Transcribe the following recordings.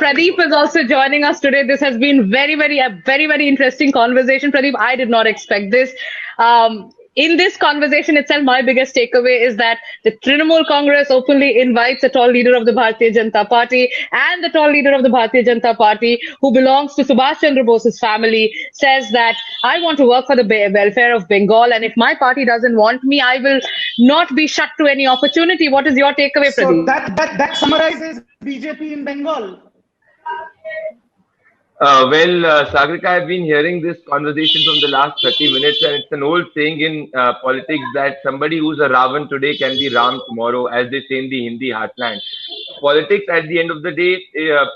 Pradeep is also joining us today. This has been very interesting conversation. Pradeep, I did not expect this. In this conversation itself, my biggest takeaway is that the Trinamool Congress openly invites the tall leader of the Bharatiya Janata Party, and the tall leader of the Bharatiya Janata Party, who belongs to Subhash Chandra Bose's family, says that I want to work for the welfare of Bengal, and if my party doesn't want me, I will not be shut to any opportunity. What is your takeaway, Pradeep? So that summarizes BJP in Bengal. Sagarika, I've been hearing this conversation from the last 30 minutes, and it's an old saying in politics that somebody who's a Ravan today can be Ram tomorrow, as they say in the Hindi heartland. Politics, at the end of the day,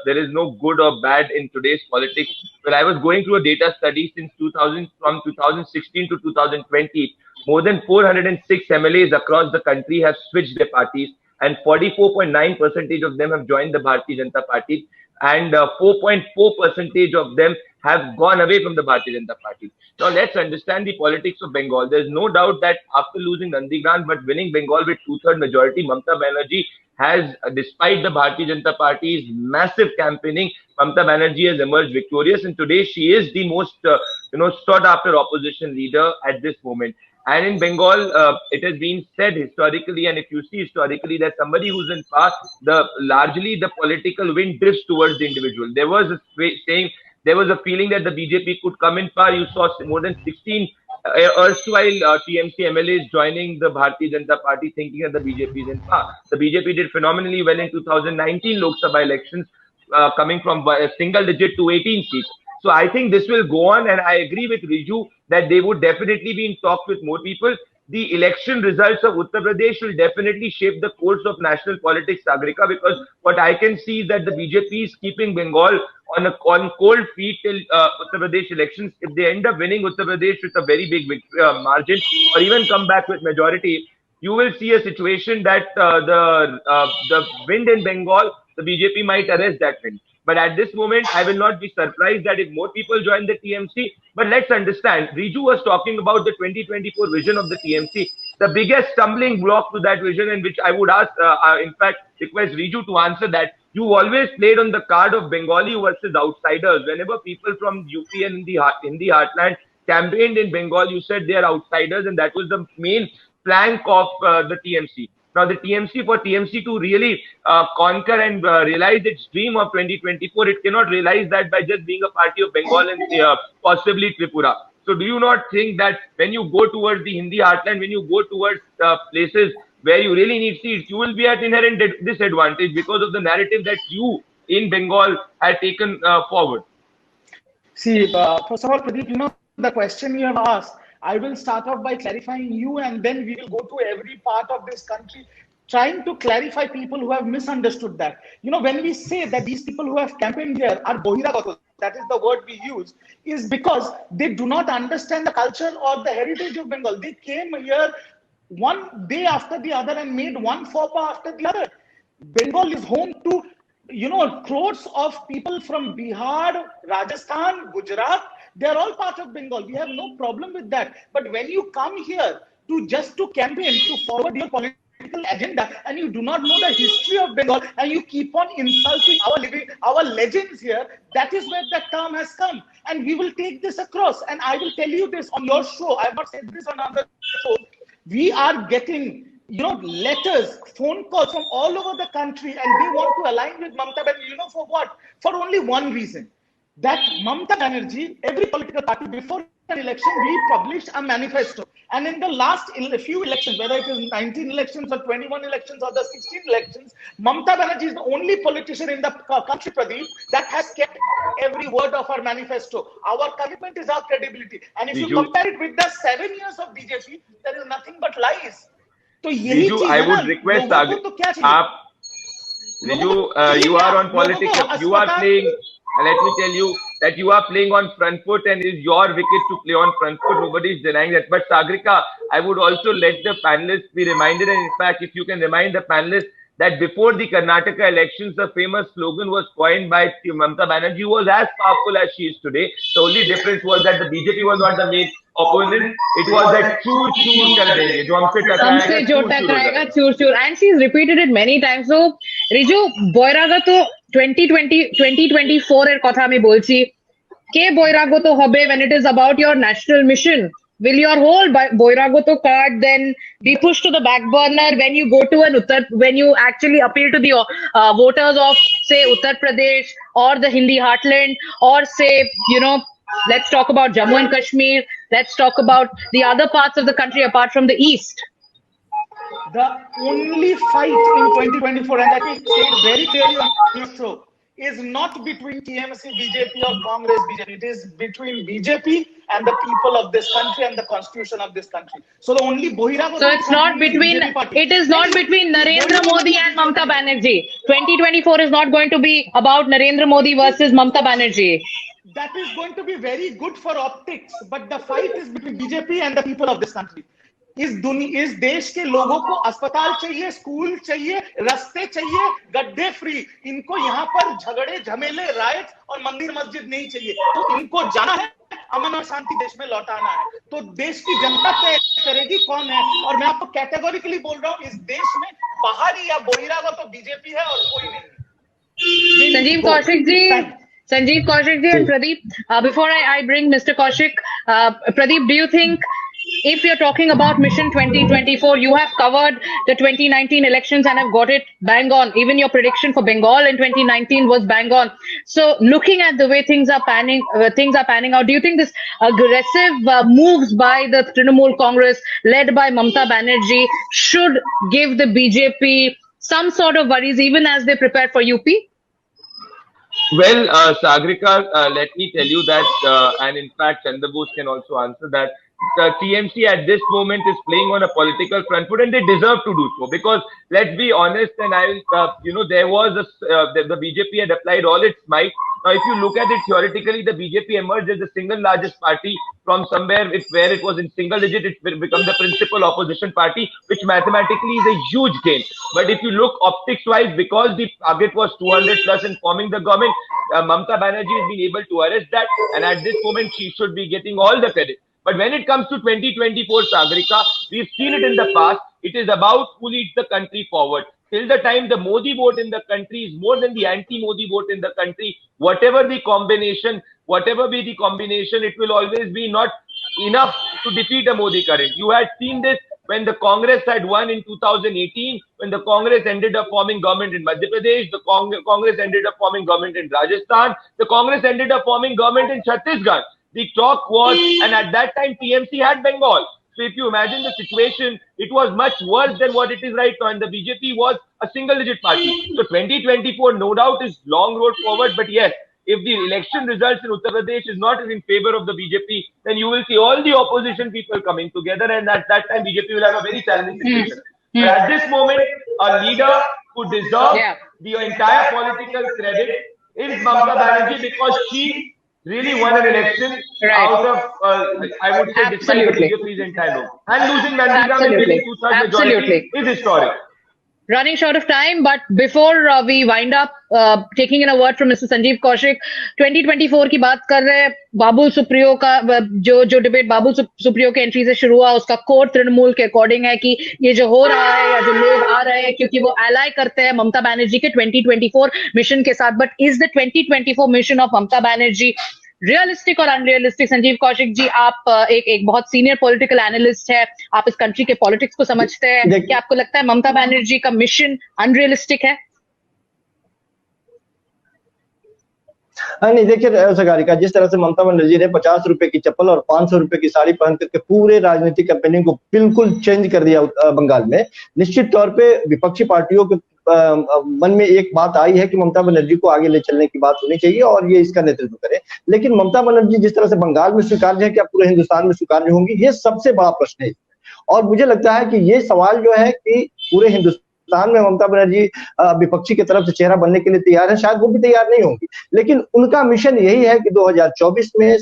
there is no good or bad in today's politics. Well, I was going through a data study since 2000, from 2016 to 2020. More than 406 MLAs across the country have switched their parties, and 44.9% of them have joined the Bharatiya Janata Party, and 4.4% of them have gone away from the Bharatiya Janata Party. Now let's understand the politics of Bengal. There's no doubt that after losing Nandigram but winning Bengal with 2/3 majority, Mamta Banerjee has, despite the Bharatiya Janata Party's massive campaigning, Mamta Banerjee has emerged victorious, and today she is the most sought after opposition leader at this moment. And in Bengal, it has been said historically, and if you see historically, that somebody who's in power, largely the political wind drifts towards the individual. There was a feeling that the BJP could come in power. You saw more than 16 erstwhile TMC MLAs joining the Bharatiya Janata Party, thinking that the BJP is in power. The BJP did phenomenally well in 2019 Lok Sabha elections, coming from a single digit to 18 seats. So I think this will go on, and I agree with Riju that they would definitely be in talks with more people. The election results of Uttar Pradesh will definitely shape the course of national politics, Sagarika, because what I can see is that the BJP is keeping Bengal on cold feet till Uttar Pradesh elections. If they end up winning Uttar Pradesh with a very big margin, or even come back with majority, you will see a situation that the wind in Bengal, the BJP might arrest that wind. But at this moment, I will not be surprised that if more people join the TMC. But let's understand, Riju was talking about the 2024 vision of the TMC. The biggest stumbling block to that vision, in which I would ask, in fact, request Riju to answer that. You always played on the card of Bengali versus outsiders. Whenever people from UP and in the heartland campaigned in Bengal, you said they are outsiders, and that was the main plank of the TMC. Now, the TMC, for TMC to really conquer and realize its dream of 2024, it cannot realize that by just being a party of Bengal and possibly Tripura. So do you not think that when you go towards the Hindi heartland, when you go towards places where you really need seats, you will be at inherent disadvantage because of the narrative that you in Bengal had taken forward? See, first of all, Pradeep, the question you have asked, I will start off by clarifying you, and then we will go to every part of this country, trying to clarify people who have misunderstood that. When we say that these people who have campaigned here are Bohiragato, that is the word we use, is because they do not understand the culture or the heritage of Bengal. They came here one day after the other and made one faux pas after the other. Bengal is home to, crores of people from Bihar, Rajasthan, Gujarat. They are all part of Bengal. We have no problem with that. But when you come here to campaign, to forward your political agenda, and you do not know the history of Bengal, and you keep on insulting our legends here, that is where that term has come. And we will take this across. And I will tell you this on your show. I have not said this on other shows. We are getting letters, phone calls from all over the country, and they want to align with Mamta Banerjee. For what? For only one reason. That Mamta Banerjee, every political party, before an election, we published a manifesto. And in the last few elections, whether it is 19 elections or 21 elections or the 16 elections, Mamta Banerjee is the only politician in the country, Pradeep, that has kept every word of our manifesto. Our commitment is our credibility. And if you compare it with the 7 years of BJP, there is nothing but lies. So Riju, I would request, Riju, you are on politics. You are playing. Let me tell you that you are playing on front foot, and it is your wicket to play on front foot. Nobody is denying that. But Sagarika, I would also let the panelists be reminded, and in fact, if you can remind the panelists that before the Karnataka elections, the famous slogan was coined by Mamta Banerjee, who was as powerful as she is today. The only difference was that the BJP was not the main opponent. It was that chur chur kar denge, jo humse takrayega, chur chur, and she's repeated it many times. So Riju, Boiragato 2024 এর কথা আমি বলছি, কে বৈরাগত হবে when it is about your national mission? Will your whole Boiragoto card then be pushed to the back burner when you go to when you actually appeal to the voters of, say, Uttar Pradesh or the Hindi heartland, or say, let's talk about Jammu and Kashmir, let's talk about the other parts of the country apart from the east? The only fight in 2024, and I think say it very clearly on your show, is not between TMC, BJP or Congress, BJP. It is between BJP and the people of this country and the constitution of this country. So the only Bohiragoto. So it's not between. It is not between Narendra Modi and Mamta Banerjee. 2024 is not going to be about Narendra Modi versus Mamta Banerjee. That is going to be very good for optics, but the fight is between BJP and the people of this country. इस देश के लोगों को अस्पताल चाहिए, school चाहिए, रास्ते चाहिए, गड्ढे फ्री। इनको यहाँ पर झगड़े झमेले, राइट और मंदिर मस्जिद नहीं चाहिए। तो इनको जाना है, अमन और शांति देश में लौटाना है। तो देश की जनता तय करेगी कौन है। और मैं आपको कैटेगोरिकली बोल रहा हूँ, इस देश में बाहरी या बोहिरागो तो बीजेपी है और कोई नहीं। संजीव कौशिक जी and Pradeep, before I bring Mr. Kaushik, Pradeep, do you think, if you're talking about Mission 2024, you have covered the 2019 elections and have got it bang on. Even your prediction for Bengal in 2019 was bang on. So, looking at the way things are panning out, do you think this aggressive moves by the Trinamool Congress, led by Mamta Banerjee, should give the BJP some sort of worries, even as they prepare for UP? Well, Sagarika, let me tell you that, and in fact, Chandrabose can also answer that. The TMC at this moment is playing on a political front foot, and they deserve to do so, because let's be honest, and I will, there was the BJP had applied all its might. Now, if you look at it theoretically, the BJP emerged as the single largest party from somewhere where it was in single digit. It will become the principal opposition party, which mathematically is a huge gain. But if you look optics-wise, because the target was 200 plus in forming the government, Mamta Banerjee has been able to arrest that, and at this moment, she should be getting all the credit. But when it comes to 2024, Sagarika, we've seen it in the past. It is about who leads the country forward. Till the time the Modi vote in the country is more than the anti-Modi vote in the country, whatever be the combination, it will always be not enough to defeat a Modi current. You had seen this when the Congress had won in 2018, when the Congress ended up forming government in Madhya Pradesh, the Congress ended up forming government in Rajasthan, the Congress ended up forming government in Chhattisgarh. The talk was, and at that time TMC had Bengal. So if you imagine the situation, it was much worse than what it is right now, and the BJP was a single-digit party. So 2024, no doubt, is long road forward. But yes, if the election results in Uttar Pradesh is not in favor of the BJP, then you will see all the opposition people coming together, and at that time BJP will have a very challenging situation. But at this moment, a leader who deserves the entire political credit is Mamta Banerjee, because she really won an election out of, I would say, despite the BJP's entire vote. And losing Nandigram and winning 2/3 majority is historic. Running short of time, but before we wind up, taking in a word from Mr. Sanjeev Kaushik, 2024 की बात कर रहे हैं, बाबुल सुप्रियो का जो debate Babul Supriyo के entry से शुरू हुआ, उसका कोर तृणमूल के अकॉर्डिंग है कि ये जो हो रहा है या जो लोग आ रहे हैं क्योंकि वो एलाई करते हैं ममता बनर्जी के 2024 मिशन के साथ. But is the 2024 mission of Mamata Banerjee realistic और अनरियलिस्टिक? संजीव कौशिक जी, आप एक बहुत सीनियर पॉलिटिकल एनालिस्ट है, आप इस कंट्री के पॉलिटिक्स को समझते हैं. क्या आपको लगता है ममता बनर्जी का मिशन अनरियलिस्टिक है? नहीं, देखिए सगारिका, जिस तरह से ममता बनर्जी ने 50 रुपए की चप्पल और 500 रुपए की साड़ी पहन करके पूरे राजनीतिक कैंपेनिंग को बिल्कुल चेंज कर दिया बंगाल में, निश्चित तौर पे विपक्षी पार्टियों के मन में एक बात आई है कि ममता बनर्जी को आगे ले चलने की बात होनी चाहिए और ये इसका नेतृत्व करे. लेकिन ममता बनर्जी जिस तरह से बंगाल में स्वीकार्य है, क्या पूरे हिंदुस्तान में स्वीकार्य होंगी, ये सबसे बड़ा प्रश्न है. और मुझे लगता है कि ये सवाल जो है कि पूरे हिंदुस्तान में ममता बनर्जी विपक्षी की तरफ से चेहरा बनने के लिए तैयार है, शायद वो भी तैयार नहीं होंगी. लेकिन उनका मिशन यही है कि 2024 में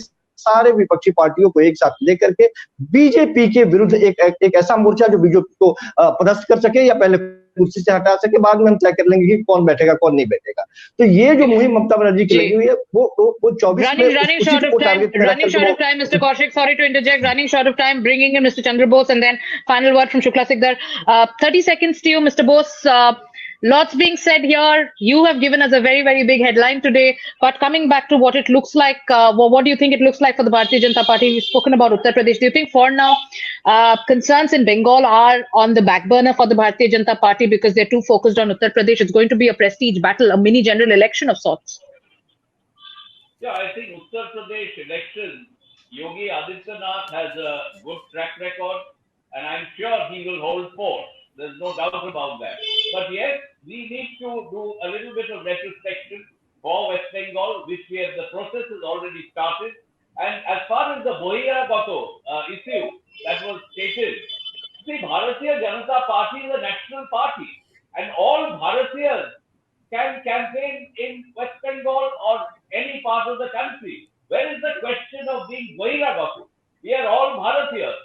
सारे विपक्षी पार्टियों को एक साथ लेकर के बीजेपी के विरुद्ध एक ऐसा मोर्चा जो बीजेपी को पदस्थ कर सके या पहले कुर्सी से हटा सके, बाद में हम तय कर लेंगे कि कौन बैठेगा कौन नहीं बैठेगा. तो ये जो मुहिम ममता बनर्जी की लगी हुई है वो 24 running short of time, Mr. Kaushik, sorry to interject, running short of time, bringing in Mr. Chandra Bose and then final word from Shukla Sikdar. 30 seconds to you, Mr. Bose. Lots being said here. You have given us a very, very big headline today. But coming back to what it looks like, what do you think it looks like for the Bharatiya Janata Party? We've spoken about Uttar Pradesh. Do you think for now concerns in Bengal are on the back burner for the Bharatiya Janata Party because they're too focused on Uttar Pradesh? It's going to be a prestige battle, a mini general election of sorts. Yeah, I think Uttar Pradesh election, Yogi Adityanath has a good track record, and I'm sure he will hold forth. There's no doubt about that. But yes, we need to do a little bit of retrospection for West Bengal, which the process has already started. And as far as the Bohiragato issue that was stated, see, Bharatiya Janata Party is a national party, and all Bharatiyas can campaign in West Bengal or any part of the country. Where is the question of being Bohiragato? We are all Bharatiyas.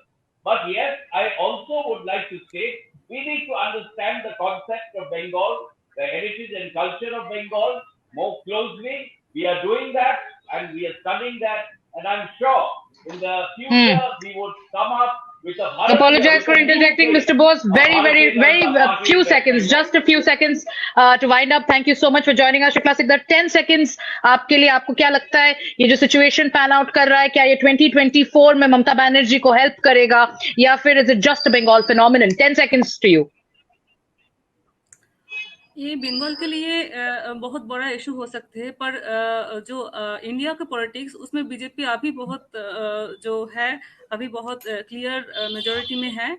But yes, I also would like to state, we need to understand the concept of Bengal, the heritage and culture of Bengal more closely. We are doing that and we are studying that. And I'm sure in the future we would come up with a Bharatiya. Apologize for interjecting, Mr. Bose. Very few seconds, just a few seconds to wind up. Thank you so much for joining us. Shukla Sikdar, 10 seconds आपके लिए. आपको क्या लगता है ये जो situation pan out कर रहा है, क्या ये 2024 में ममता बनर्जी को help करेगा या फिर is it just a Bengal phenomenon? 10 seconds to you. ये बंगाल के लिए बहुत बड़ा इशू हो सकते हैं, पर जो इंडिया का पॉलिटिक्स उसमें बीजेपी अभी बहुत जो है अभी बहुत क्लियर मेजॉरिटी में है.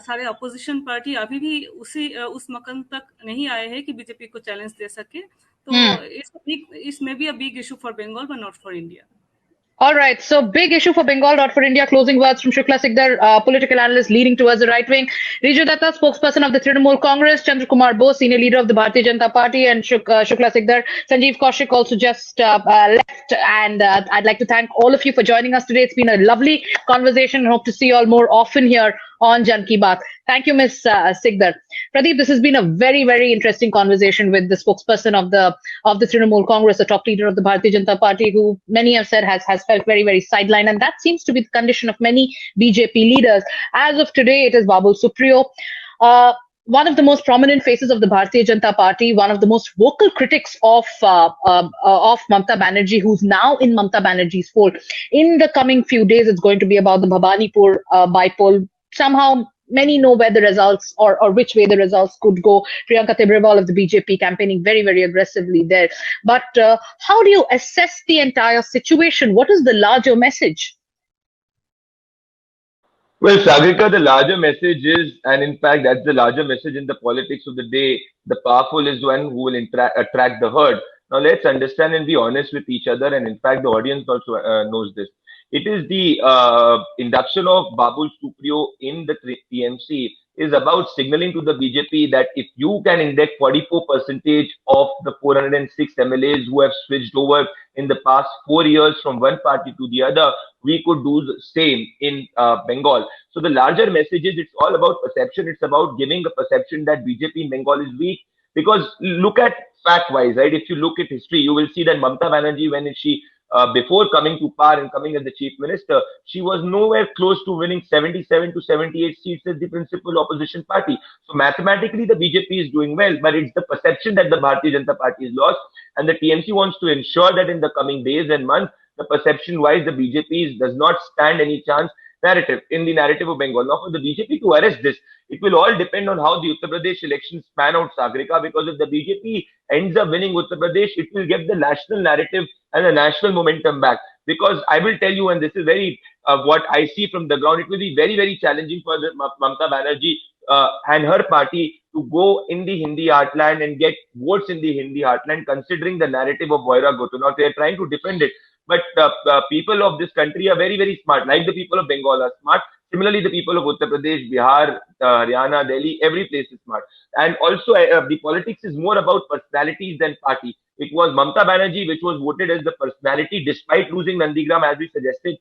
सारे अपोजिशन पार्टी अभी भी उस मकाम तक नहीं आए हैं कि बीजेपी को चैलेंज दे सके. तो इस में भी a big issue for Bengal but not for India. All right, so big issue for Bengal, not for India. Closing words from Shukla Sikdar, political analyst leaning towards the right wing. Riju Datta, spokesperson of the Trinamool Congress. Chandra Kumar Bose, senior leader of the Bharatiya Janata Party. And Shukla Sikdar. Sanjeev Kaushik also just left. And I'd like to thank all of you for joining us today. It's been a lovely conversation. Hope to see you all more often here on Jan Ki Baat. Thank you, Ms. Sikdar. Pradeep, this has been a very, very interesting conversation with the spokesperson of the Trinamool Congress, the top leader of the Bharatiya Janata Party, who many have said has felt very, very sidelined. And that seems to be the condition of many BJP leaders. As of today, it is Babul Supriyo. One of the most prominent faces of the Bharatiya Janata Party, one of the most vocal critics of Mamta Banerjee, who's now in Mamta Banerjee's fold. In the coming few days, it's going to be about the Bhabanipur bypoll. Somehow, many know where the results or which way the results could go. Priyanka Tibrewal of the BJP campaigning very, very aggressively there. But how do you assess the entire situation? What is the larger message? Well, Sagarika, the larger message is, and in fact, that's the larger message in the politics of the day. The powerful is one who will attract the herd. Now, let's understand and be honest with each other. And in fact, the audience also knows this. It is the induction of Babul Supriyo in the TMC is about signaling to the BJP that if you can index 44% of the 406 MLAs who have switched over in the past 4 years from one party to the other, we could do the same in Bengal. So the larger message is it's all about perception. It's about giving a perception that BJP in Bengal is weak. Because look at fact-wise, right? If you look at history, you will see that Mamta Banerjee, when she before coming to power and coming as the chief minister, she was nowhere close to winning 77 to 78 seats as the principal opposition party. So mathematically, the BJP is doing well, but it's the perception that the Bharatiya Janata Party is lost. And the TMC wants to ensure that in the coming days and months, the perception-wise, the BJP does not stand any chance in the narrative of Bengal. Now, for the BJP to arrest this, it will all depend on how the Uttar Pradesh elections pan out, Sagarika, because if the BJP ends up winning Uttar Pradesh, it will get the national narrative and the national momentum back. Because I will tell you, and this is very what I see from the ground, it will be very, very challenging for the Mamta Banerjee and her party to go in the Hindi heartland and get votes in the Hindi heartland, considering the narrative of Bohiragato. Now, they are trying to defend it. But people of this country are very, very smart, like the people of Bengal are smart. Similarly, the people of Uttar Pradesh, Bihar, Haryana, Delhi, every place is smart. And also, the politics is more about personalities than party. It was Mamta Banerjee which was voted as the personality despite losing Nandigram, as we suggested.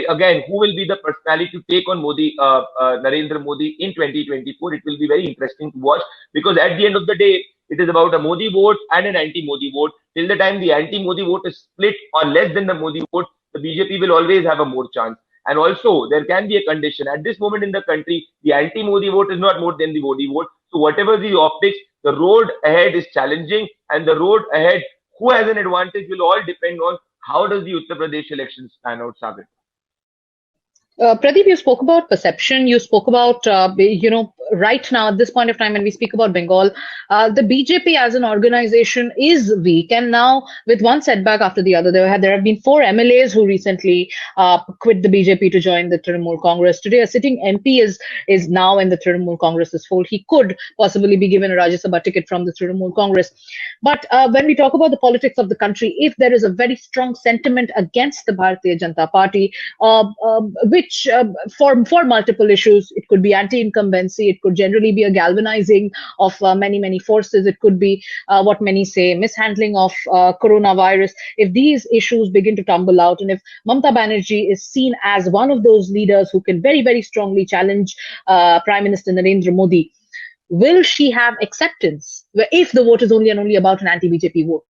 Again, who will be the personality to take on Modi, Narendra Modi in 2024? It will be very interesting to watch, because at the end of the day, it is about a Modi vote and an anti-Modi vote. Till the time the anti-Modi vote is split or less than the Modi vote, the BJP will always have a more chance. And also, there can be a condition. At this moment in the country, the anti-Modi vote is not more than the Modi vote. So whatever the optics, The road ahead is challenging, and the road ahead, who has an advantage, will all depend on how does the Uttar Pradesh elections pan out, Sagar. Pradeep, you spoke about perception. You spoke about, right now at this point of time when we speak about Bengal, the BJP as an organization is weak. And now, with one setback after the other, there have been 4 MLAs who recently quit the BJP to join the Trinamool Congress. Today, a sitting MP is now in the Trinamool Congress's fold. He could possibly be given a Rajya Sabha ticket from the Trinamool Congress. But when we talk about the politics of the country, if there is a very strong sentiment against the Bharatiya Janata Party, which for multiple issues, it could be anti-incumbency, it could generally be a galvanizing of many forces, it could be what many say mishandling of coronavirus. If these issues begin to tumble out, and if Mamta Banerjee is seen as one of those leaders who can very strongly challenge Prime Minister Narendra Modi, will she have acceptance if the vote is only and only about an anti-BJP vote?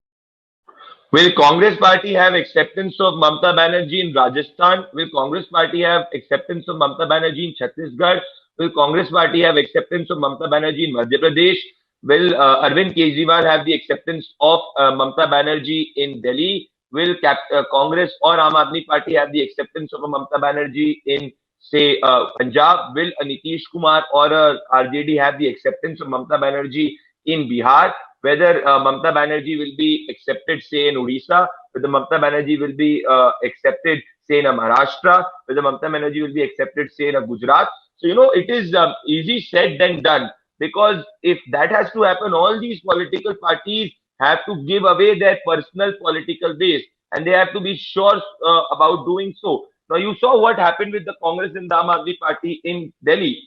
Will Congress Party have acceptance of Mamta Banerjee in Rajasthan? Will Congress Party have acceptance of Mamta Banerjee in Chhattisgarh? Will Congress Party have acceptance of Mamta Banerjee in Madhya Pradesh? Will Arvind Kejriwal have the acceptance of Mamta Banerjee in Delhi? Will Congress or Aam Aadmi Party have the acceptance of Mamta Banerjee in, say, Punjab? Will Nitish Kumar or RJD have the acceptance of Mamta Banerjee in Bihar? Whether Mamta Banerjee will be accepted, say, in Odisha, whether Mamta Banerjee will be accepted, say, in Maharashtra, whether Mamta Banerjee will be accepted, say, in Gujarat. So, it is easy said than done, because if that has to happen, all these political parties have to give away their personal political base, and they have to be sure about doing so. Now, you saw what happened with the Congress and the Aam Aadmi Party in Delhi.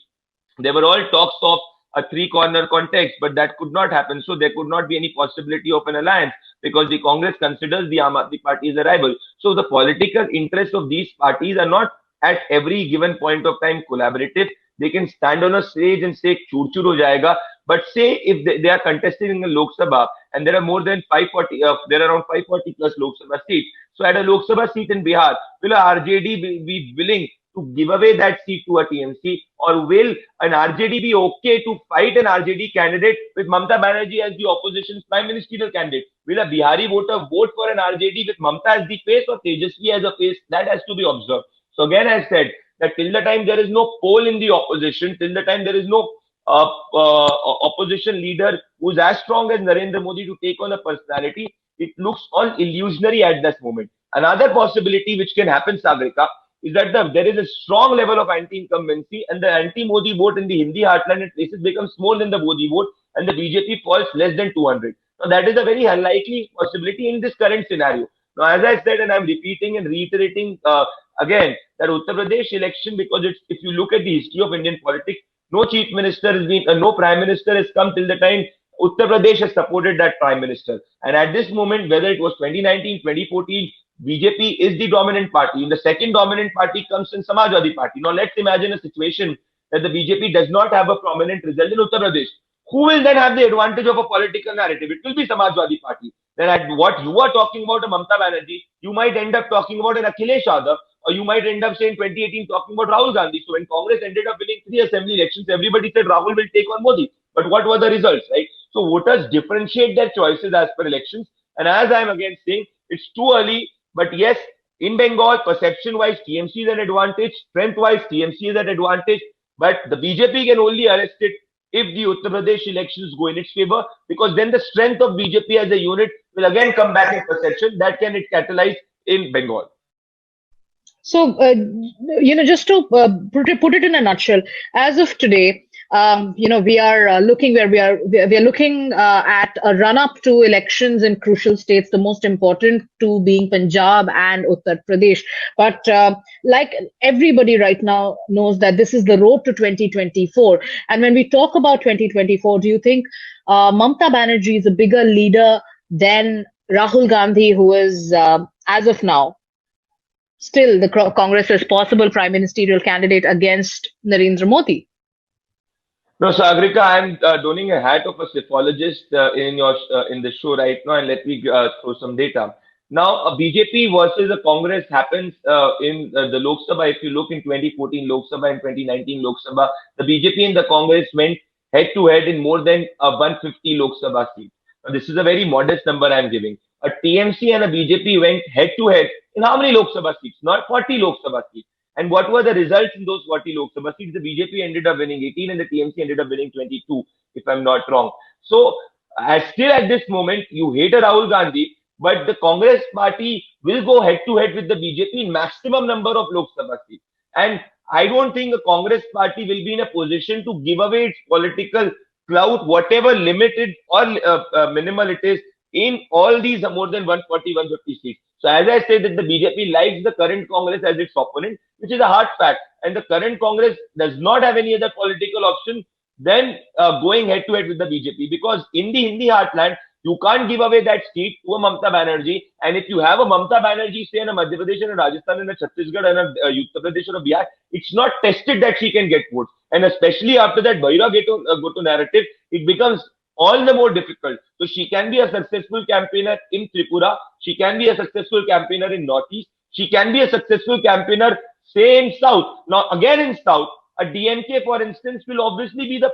They were all talks of a 3-corner context, but that could not happen. So there could not be any possibility of an alliance, because the Congress considers the Aam Aadmi Party as a rival. So the political interests of these parties are not at every given point of time collaborative. They can stand on a stage and say chur chur ho jayega. But say if they are contesting in the Lok Sabha and there are more than 540, there are around 540 plus Lok Sabha seats. So at a Lok Sabha seat in Bihar, will a RJD be willing to give away that seat to a TMC, or will an RJD be okay to fight an RJD candidate with Mamta Banerjee as the opposition's prime ministerial candidate? Will a Bihari voter vote for an RJD with Mamta as the face or Tejasvi as a face? That has to be observed. So again, I said that till the time there is no poll in the opposition, till the time there is no opposition leader who's as strong as Narendra Modi to take on a personality, it looks all illusionary at this moment. Another possibility which can happen, Sagarika, is that there is a strong level of anti-incumbency, and the anti-Modi vote in the Hindi heartland and places becomes more than the Modi vote, and the BJP falls less than 200. Now, that is a very unlikely possibility in this current scenario. Now, as I said, and I'm repeating and reiterating again, that Uttar Pradesh election, because if you look at the history of Indian politics, no chief minister has been, no prime minister has come till the time Uttar Pradesh has supported that prime minister. And at this moment, whether it was 2019, 2014, BJP is the dominant party. In the second dominant party comes in Samajwadi Party. Now let's imagine a situation that the BJP does not have a prominent result in Uttar Pradesh. Who will then have the advantage of a political narrative? It will be Samajwadi Party. Then at what you are talking about, a Mamta Banerjee, you might end up talking about an Akhilesh Yadav, or you might end up saying 2018 talking about Rahul Gandhi. So when Congress ended up winning 3 assembly elections, everybody said Rahul will take on Modi. But what were the results, right? So voters differentiate their choices as per elections. And as I'm again saying, it's too early. But yes, in Bengal, perception-wise, TMC is at advantage. Strength-wise, TMC is at advantage. But the BJP can only arrest it if the Uttar Pradesh elections go in its favor, because then the strength of BJP as a unit will again come back in perception. That can it catalyze in Bengal. So, just to put it in a nutshell, as of today, we are looking at a run up to elections in crucial states, the most important two being Punjab and Uttar Pradesh. But like everybody right now knows that this is the road to 2024. And when we talk about 2024, do you think Mamta Banerjee is a bigger leader than Rahul Gandhi, who is, as of now, still the Congress's possible prime ministerial candidate against Narendra Modi? No, Sagarika, I'm donning a hat of a psephologist in the show right now, and let me throw some data. Now, a BJP versus a Congress happens in the Lok Sabha. If you look in 2014 Lok Sabha and 2019 Lok Sabha, the BJP and the Congress went head to head in more than 150 Lok Sabha seats. Now, this is a very modest number I am giving. A TMC and a BJP went head to head in how many Lok Sabha seats? Not 40 Lok Sabha seats. And what were the results in those 40 Lok Sabha seats? The BJP ended up winning 18 and the TMC ended up winning 22, if I'm not wrong. So, still at this moment, you hate a Rahul Gandhi, but the Congress party will go head to head with the BJP in maximum number of Lok Sabha seats. And I don't think the Congress party will be in a position to give away its political clout, whatever limited or minimal it is, in all these more than 140, 150 seats. So as I said that the BJP likes the current Congress as its opponent, which is a hard fact. And the current Congress does not have any other political option than going head to head with the BJP. Because in the Hindi heartland, you can't give away that seat to a Mamta Banerjee. And if you have a Mamta Banerjee, say in a Madhya Pradesh and a Rajasthan and a Chhattisgarh and a Uttar Pradesh or a Bihar, it's not tested that she can get votes. And especially after that Baira Goto narrative, it becomes all the more difficult. So she can be a successful campaigner in Tripura. She can be a successful campaigner in Northeast. She can be a successful campaigner, say, in South. Now, again in South, a DMK, for instance, will obviously be the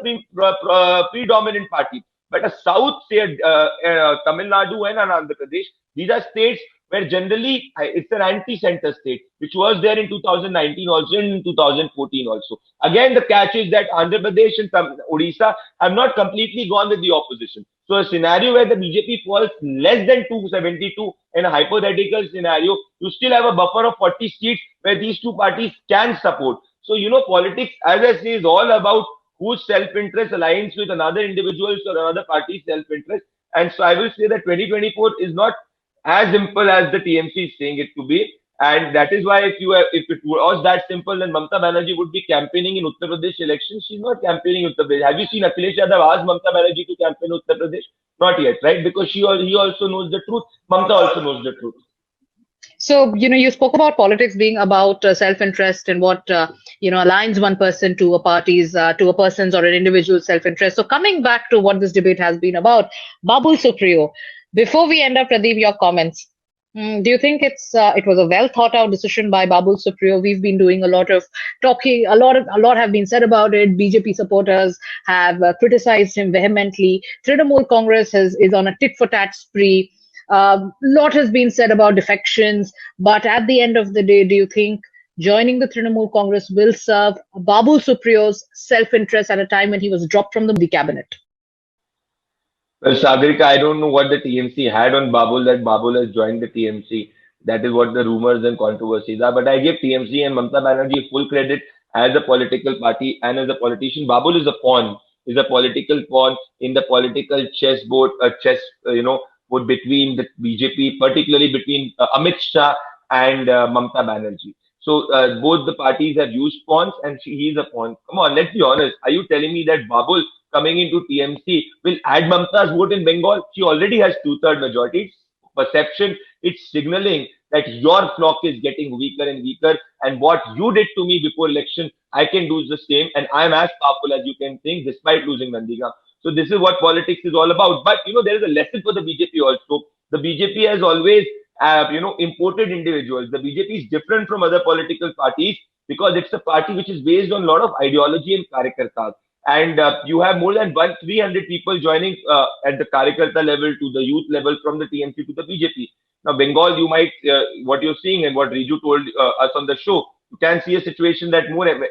predominant party. But a South, say, Tamil Nadu and Andhra Pradesh, these are states where generally it's an anti-center state, which was there in 2019 also and in 2014 also. Again, the catch is that Andhra Pradesh and Odisha have not completely gone with the opposition. So a scenario where the BJP falls less than 272 in a hypothetical scenario, you still have a buffer of 40 seats where these two parties can support. So, politics, as I say, is all about whose self-interest aligns with another individual's or another party's self-interest. And so I will say that 2024 is not as simple as the TMC is saying it to be. And that is why if it was that simple, then Mamta Banerjee would be campaigning in Uttar Pradesh elections. She's not campaigning in Uttar Pradesh. Have you seen Akhilesh Yadav ask Mamta Banerjee to campaign in Uttar Pradesh? Not yet, right? Because he also knows the truth. Mamta also knows the truth. So, you spoke about politics being about self-interest and what, aligns one person to a person's or an individual's self-interest. So coming back to what this debate has been about, Babul Supriyo, before we end up, Pradeep, your comments. Do you think it was a well thought out decision by Babul Supriyo? We've been doing a lot of talking, a lot have been said about it. BJP supporters have criticized him vehemently. Trinamool Congress is on a tit for tat spree. Lot has been said about defections, but at the end of the day, do you think joining the Trinamool Congress will serve Babul Supriyo's self-interest at a time when he was dropped from the cabinet? Well, Sagarika, I don't know what the TMC had on Babul, that Babul has joined the TMC. That is what the rumors and controversies are. But I give TMC and Mamta Banerjee full credit as a political party and as a politician. Babul is a pawn, is a political pawn in the political chessboard, between the BJP, particularly between Amit Shah and Mamta Banerjee. So both the parties have used pawns and he is a pawn. Come on, let's be honest. Are you telling me that Babul coming into TMC will add Mamta's vote in Bengal? She already has 2/3 majority. It's perception, it's signaling that your flock is getting weaker and weaker. And what you did to me before election, I can do the same. And I'm as powerful as you can think, despite losing Nandigram. So this is what politics is all about. But, there is a lesson for the BJP also. The BJP has always, imported individuals. The BJP is different from other political parties because it's a party which is based on a lot of ideology and karyakartas. And you have more than 300 people joining at the karyakarta level to the youth level from the TMC to the BJP. Now, Bengal, you might, what you're seeing and what Riju told us on the show, you can see a situation that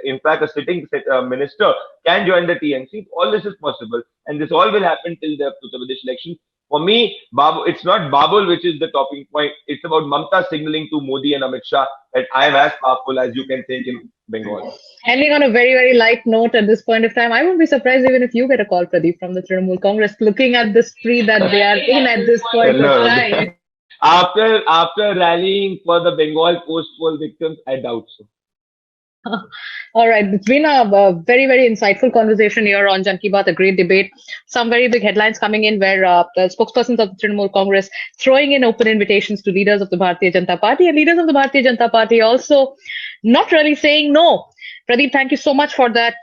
in fact, a sitting minister can join the TMC. All this is possible. And this all will happen till the Uttar Pradesh election. For me, it's not Babul which is the talking point. It's about Mamta signaling to Modi and Amit Shah that I am as powerful as you can think in Bengal. Ending on a very, very light note at this point of time, I won't be surprised even if you get a call, Pradeep, from the Trinamool Congress, looking at the spree that they are in at this point of time. After rallying for the Bengal post-poll victims, I doubt so. All right. It's been a very, very insightful conversation here on Jan Ki Baat, a great debate. Some very big headlines coming in where the spokespersons of the Trinamool Congress throwing in open invitations to leaders of the Bharatiya Janata Party, and leaders of the Bharatiya Janata Party also not really saying no. Pradeep, thank you so much for that,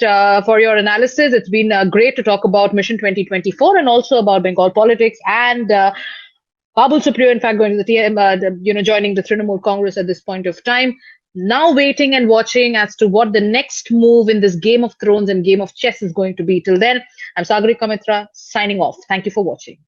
for your analysis. It's been great to talk about Mission 2024 and also about Bengal politics and Babul Supriyo, in fact, going to the TM, joining the Trinamool Congress at this point of time. now waiting and watching as to what the next move in this Game of Thrones and Game of Chess is going to be. Till then, I'm Sagarika Mitra signing off. Thank you for watching.